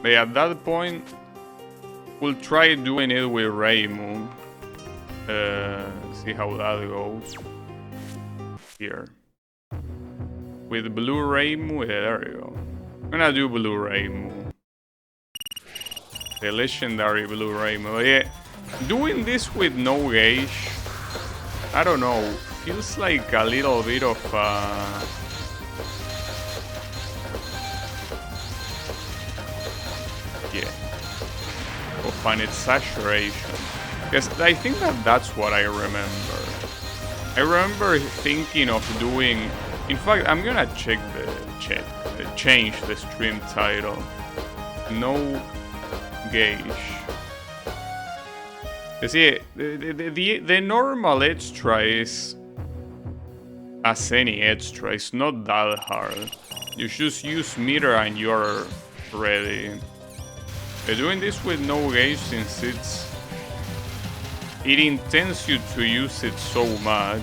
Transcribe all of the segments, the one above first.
But at that point, we'll try doing it with Reimu. See how that goes. Here. With blue Reimu, yeah, there you go. I'm gonna do blue Reimu. The legendary blue Reimu. But yeah, doing this with no gauge, I don't know, feels like a little bit of of an exaggeration. Because I think that's what I remember. I remember thinking of doing. In fact, I'm gonna change the stream title. No gauge. You see, the normal extra is, as any extra, it's not that hard. You just use meter and you're ready. Doing this with no gauge, since it intends you to use it so much.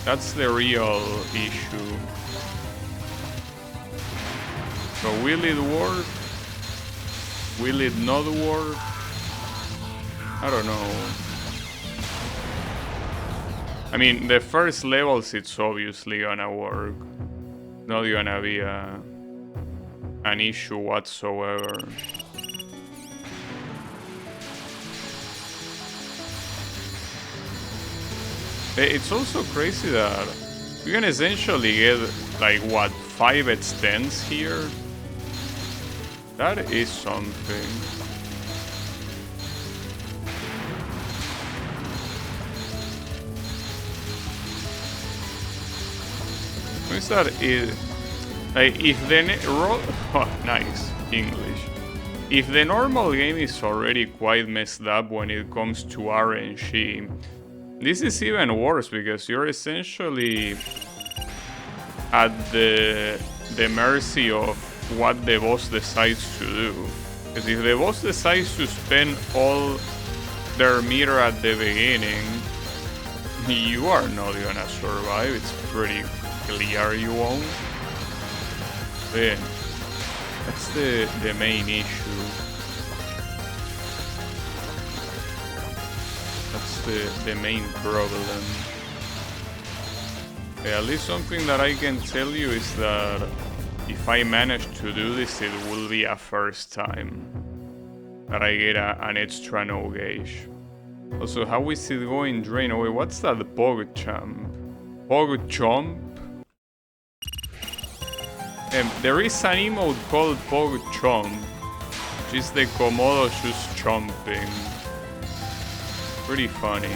That's the real issue. So will it work? Will it not work? I don't know. I mean, the first levels, it's obviously gonna work. Not gonna be an issue whatsoever. It's also crazy that you can essentially get, like, what, 5 extends here? That is something. What is that? Like, if the oh, nice English. If the normal game is already quite messed up when it comes to RNG, this is even worse because you're essentially at the mercy of what the boss decides to do. Because if the boss decides to spend all their meter at the beginning, you are not gonna survive. It's pretty clear you won't. Then that's the main issue. That's the main problem. At least something that I can tell you is that if I manage to do this, it will be a first time that I get an extra no gauge. Also, how is it going, Drain? Oh wait, what's that PogChamp? PogChamp? There is an emote called PogChamp, which is the Komodo just chomping. Pretty funny.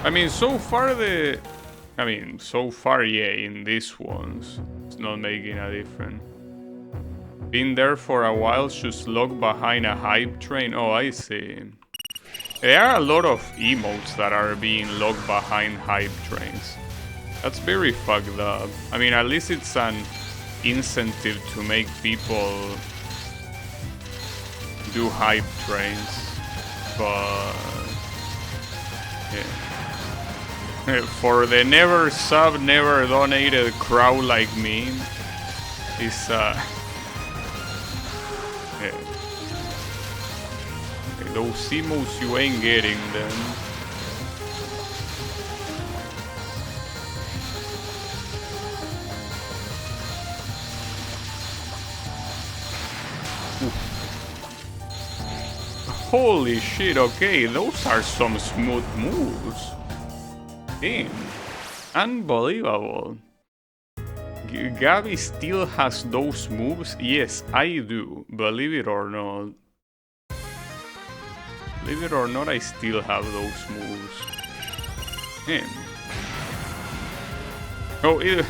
I mean, so far, yeah, in these ones, it's not making a difference. Been there for a while, just locked behind a hype train. Oh, I see. There are a lot of emotes that are being locked behind hype trains. That's very fucked up. I mean, at least it's an incentive to make people do hype trains. But yeah. For the never sub, never donated crowd like me, is yeah. Those emotes you ain't getting them. Holy shit, okay, those are some smooth moves. Damn, unbelievable. Gabby still has those moves? Yes, I do, believe it or not. Believe it or not, I still have those moves. Damn. Oh, it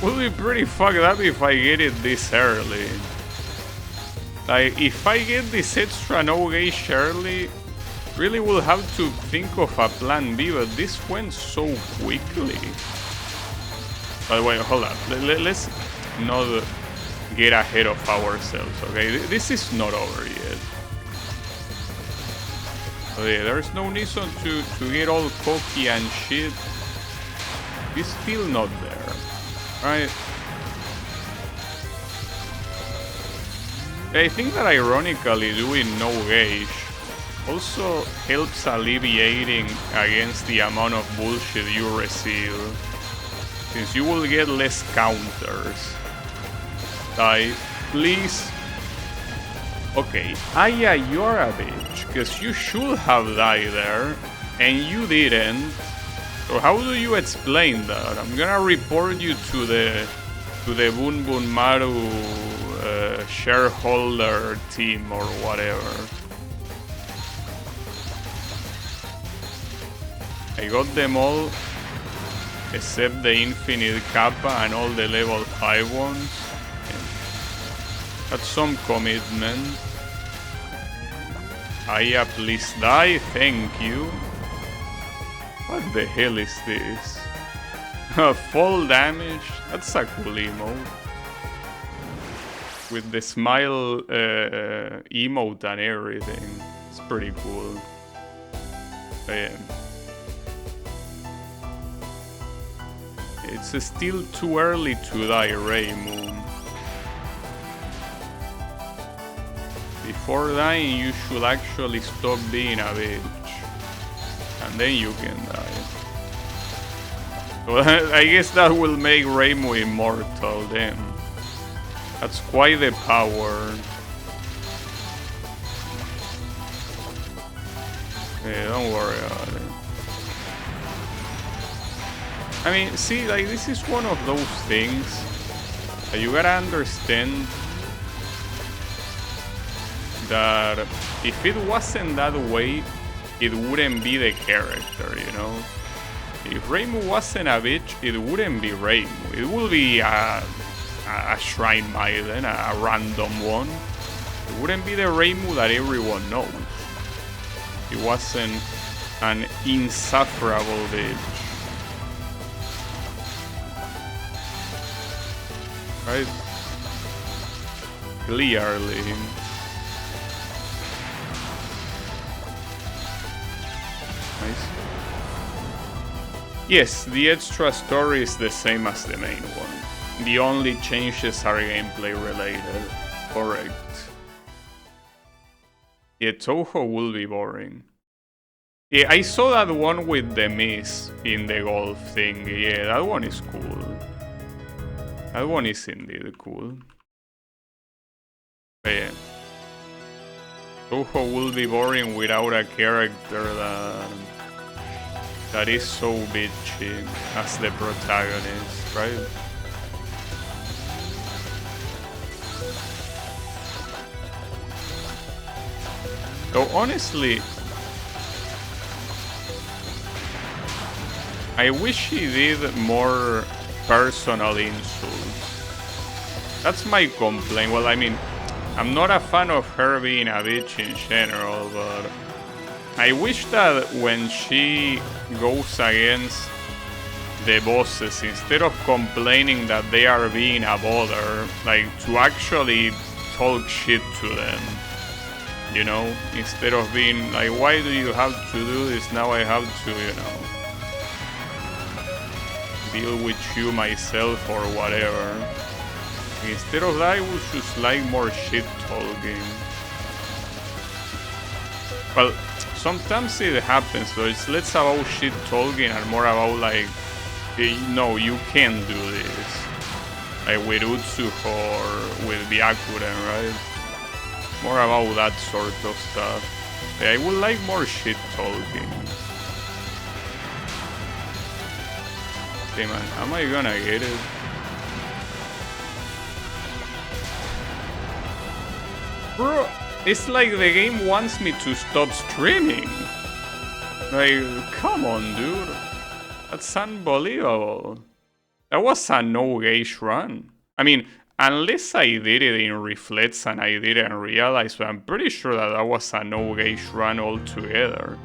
would be pretty fucked up if I get it this early. Like, if I get this extra no gauge early, Really will have to think of a plan B, but this went so quickly. By the way, hold up. Let's not get ahead of ourselves, okay? This is not over yet. Okay, there's no reason to get all cocky and shit. It's still not there, right? I think that ironically doing no gauge also helps alleviating against the amount of bullshit you receive, since you will get less counters. Die, please. Okay, Aya, you're a bitch, because you should have died there, and you didn't. So how do you explain that? I'm gonna report you to the Boon Boon Maru shareholder team or whatever. I got them all except the Infinite Kappa and all the level 5 ones. That's some commitment. Aya, please die, thank you. What the hell is this? Fall damage? That's a cool emote. With the smile emote and everything. It's pretty cool. It's still too early to die, Reimu. Before dying, you should actually stop being a bitch. And then you can die. So I guess that will make Reimu immortal then. That's quite the power. Yeah, don't worry about it. I mean, see, like, this is one of those things that you gotta understand that if it wasn't that way, it wouldn't be the character, you know? If Reimu wasn't a bitch, it wouldn't be Reimu. It would be a Shrine Maiden, a random one. It wouldn't be the Reimu that everyone knows. It wasn't an insufferable bitch. Right? Clearly. Nice. Yes, the extra story is the same as the main one. The only changes are gameplay related. Correct. Yeah, Touhou will be boring. Yeah, I saw that one with the miss in the golf thing. Yeah, that one is cool. That one is indeed cool. But yeah. Touhou will be boring without a character that is so bitchy as the protagonist, right? So honestly, I wish he did more personal insults. That's my complaint. Well, I mean, I'm not a fan of her being a bitch in general, but I wish that when she goes against the bosses, instead of complaining that they are being a bother, like, to actually talk shit to them, you know, instead of being like, why do you have to do this? Now I have to, you know, deal with you myself or whatever. Instead of that, I would just like more shit talking. Well, sometimes it happens, so it's less about shit talking and more about like, hey, no, you can't do this. Like with Utsuho or with Byakuren, right? More about that sort of stuff. I would like more shit talking. Okay, man, am I gonna get it? Bro, it's like the game wants me to stop streaming. Like, come on, dude. That's unbelievable. That was a no-gauge run. I mean, Unless I did it in reflex and I didn't realize, but I'm pretty sure that that was a no gauge run altogether.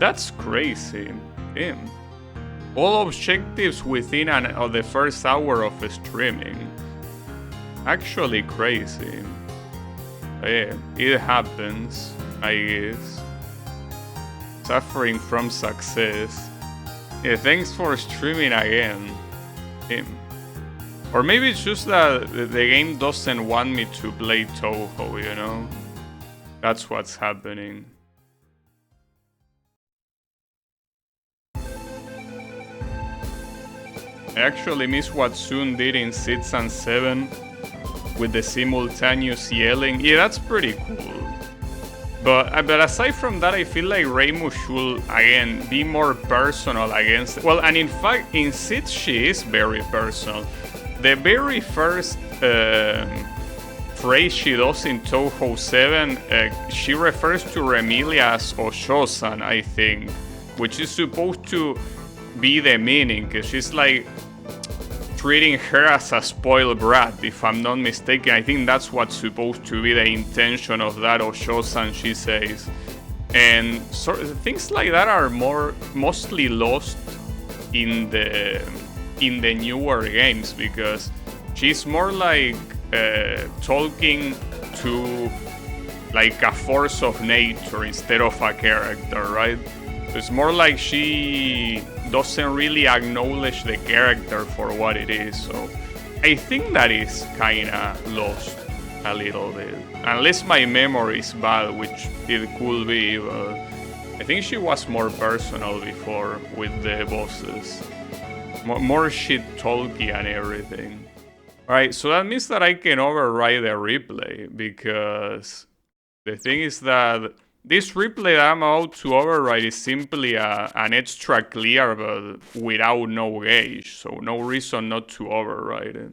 That's crazy. Damn. All objectives within the first hour of streaming. Actually crazy. Yeah, it happens, I guess. Suffering from success. Yeah, thanks for streaming again. Or maybe it's just that the game doesn't want me to play Touhou, you know? That's what's happening. I actually miss what Soon did in 6 and 7 with the simultaneous yelling. Yeah, that's pretty cool. But aside from that, I feel like Reimu should, again, be more personal against... Well, and in fact, in 6 she is very personal. The very first phrase she does in Touhou 7, she refers to Remilia as Osho-san, I think. Which is supposed to be the meaning, because she's like treating her as a spoiled brat, if I'm not mistaken. I think that's what's supposed to be the intention of that Osho-san, she says. And so, things like that are mostly lost in the newer games, because she's more like talking to like a force of nature instead of a character, right? It's more like she doesn't really acknowledge the character for what it is, so I think that is kinda lost a little bit. Unless my memory is bad, which it could be, but I think she was more personal before with the bosses. More shit-talky and everything. Alright, so that means that I can override the replay, because the thing is that this replay that I'm about to override is simply an extra clear, but without no gauge, so no reason not to override it.